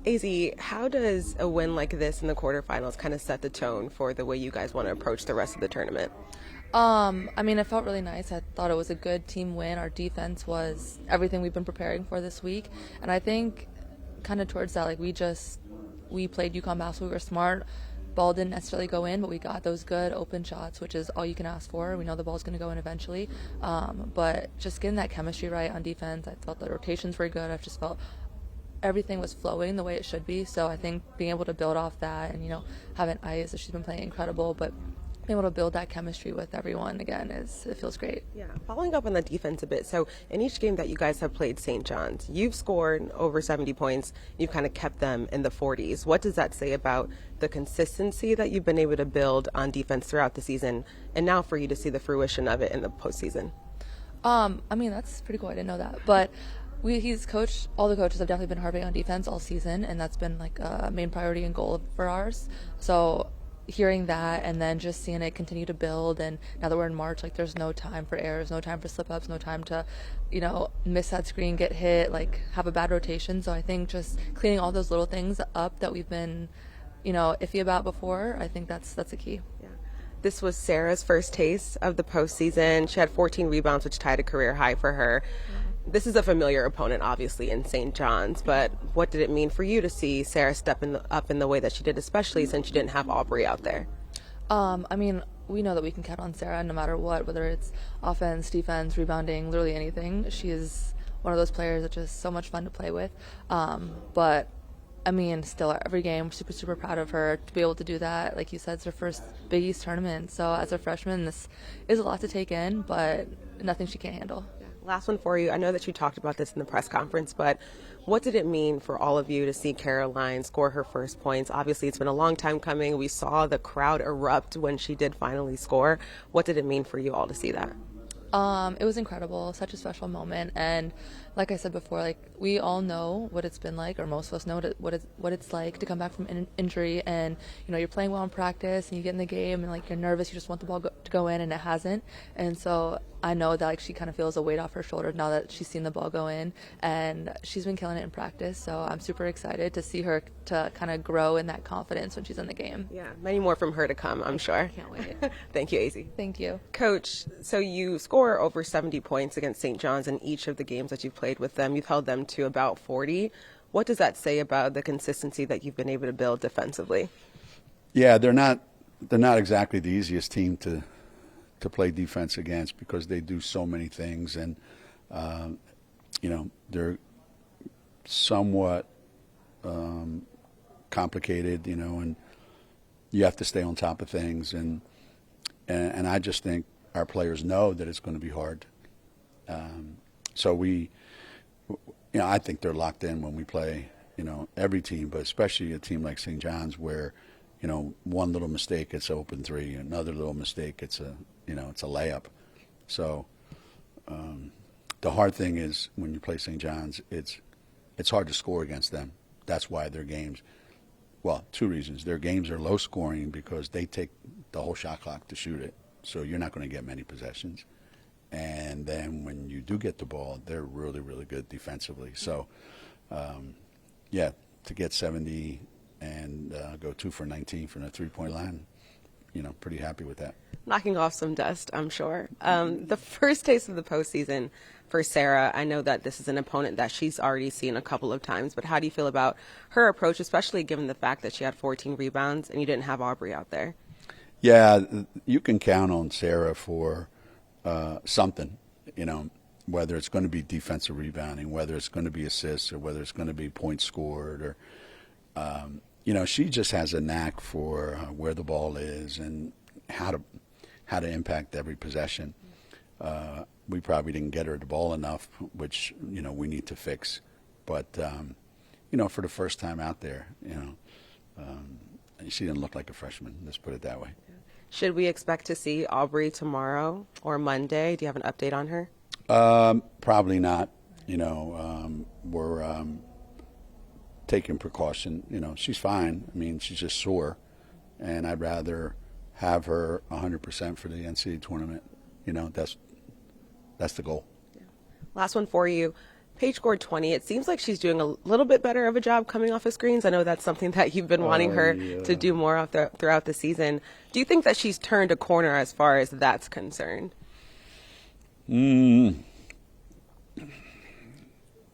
Azzi, how does a win like this in the quarterfinals kind of set the tone for the way you guys want to approach the rest of the tournament? I mean, it felt really nice. I thought it was a good team win. Our defense was everything we've been preparing for this week. And I think kind of towards that, like we played UConn basketball. We were smart. Ball didn't necessarily go in, but we got those good open shots, which is all you can ask for. We know the ball's going to go in eventually. But just getting that chemistry right on defense, I felt the rotations were good. I've just felt everything was flowing the way it should be. So I think being able to build off that and, having Ice, she's been playing incredible, but being able to build that chemistry with everyone again it feels great. Yeah, following up on the defense a bit. So in each game that you guys have played St. John's, you've scored over 70 points. You've kind of kept them in the 40s. What does that say about the consistency that you've been able to build on defense throughout the season, and now for you to see the fruition of it in the postseason? I mean, that's pretty cool. I didn't know that, but he's coached. All the coaches have definitely been harping on defense all season, and that's been like a main priority and goal for ours. So hearing that and then just seeing it continue to build, and now that we're in March, like there's no time for errors, no time for slip-ups, no time to miss that screen, get hit, like have a bad rotation. So I think just cleaning all those little things up that we've been iffy about before, I think that's the key. Yeah. This was Sara's first taste of the postseason. She had 14 rebounds, which tied a career high for her. This is a familiar opponent, obviously, in St. John's, but what did it mean for you to see Sara step up in the way that she did, especially since you didn't have Aubrey out there? I mean, we know that we can count on Sara no matter what, whether it's offense, defense, rebounding, literally anything. She is one of those players that's just so much fun to play with. But I mean, still, every game, we're super, super proud of her to be able to do that. Like you said, it's her first Big East tournament. So as a freshman, this is a lot to take in, but nothing she can't handle. Last one for you. I know that you talked about this in the press conference, but what did it mean for all of you to see Caroline score her first points? Obviously, it's been a long time coming. We saw the crowd erupt when she did finally score. What did it mean for you all to see that? It was incredible, such a special moment, and like I said before, like we all know what it's been like, or most of us know what it's like to come back from injury, and you're playing well in practice, and you get in the game, and like you're nervous, you just want the ball to go in, and it hasn't, and so I know that like she kind of feels a weight off her shoulders now that she's seen the ball go in, and she's been killing it in practice. So I'm super excited to see her to kind of grow in that confidence when she's in the game. Yeah, many more from her to come, I'm sure. Can't wait. Thank you, Azzi. Thank you. Coach, so you score over 70 points against St. John's in each of the games that you've played with them. You've held them to about 40. What does that say about the consistency that you've been able to build defensively? Yeah, they're not exactly the easiest team to play defense against because they do so many things, and they're somewhat complicated, and you have to stay on top of things, and I just think our players know that it's going to be hard. So I think they're locked in when we play, every team, but especially a team like St. John's where, one little mistake, it's open three, another little mistake, it's a layup. So the hard thing is when you play St. John's, it's hard to score against them. That's why their games, well, two reasons. Their games are low scoring because they take the whole shot clock to shoot it. So you're not going to get many possessions. And then when you do get the ball, they're really, really good defensively. So, to get 70 and go 2 for 19 from the three-point line, pretty happy with that. Knocking off some dust, I'm sure. The first taste of the postseason for Sara, I know that this is an opponent that she's already seen a couple of times, but how do you feel about her approach, especially given the fact that she had 14 rebounds and you didn't have Aubrey out there? Yeah, you can count on Sara for something, whether it's going to be defensive rebounding, whether it's going to be assists, or whether it's going to be points scored, or she just has a knack for where the ball is and how to impact every possession. We probably didn't get her the ball enough, which we need to fix. But for the first time out there, she didn't look like a freshman. Let's put it that way. Should we expect to see Aubrey tomorrow or Monday? Do you have an update on her? Probably not. We're taking precaution. She's fine. I mean, she's just sore, and I'd rather have her 100% for the NCAA tournament. That's the goal. Yeah. Last one for you. Paige scored 20. It seems like she's doing a little bit better of a job coming off of screens. I know that's something that you've been wanting her to do more of throughout the season. Do you think that she's turned a corner as far as that's concerned?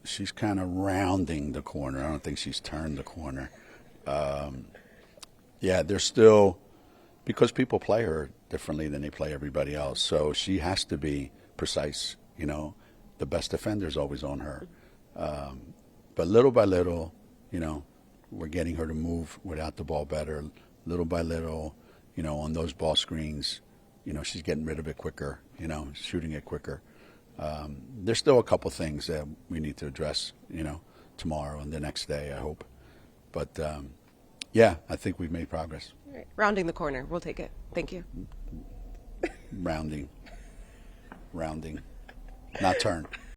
She's kind of rounding the corner. I don't think she's turned the corner. Yeah, there's still, because people play her differently than they play everybody else, so she has to be precise, you know. The best defender's always on her. But little by little, you know, we're getting her to move without the ball better. Little by little, you know, on those ball screens, you know, she's getting rid of it quicker, you know, shooting it quicker. There's still a couple things that we need to address, you know, tomorrow and the next day, I hope. But, yeah, I think we've made progress. All right. Rounding the corner. We'll take it. Thank you. Rounding. Not turn.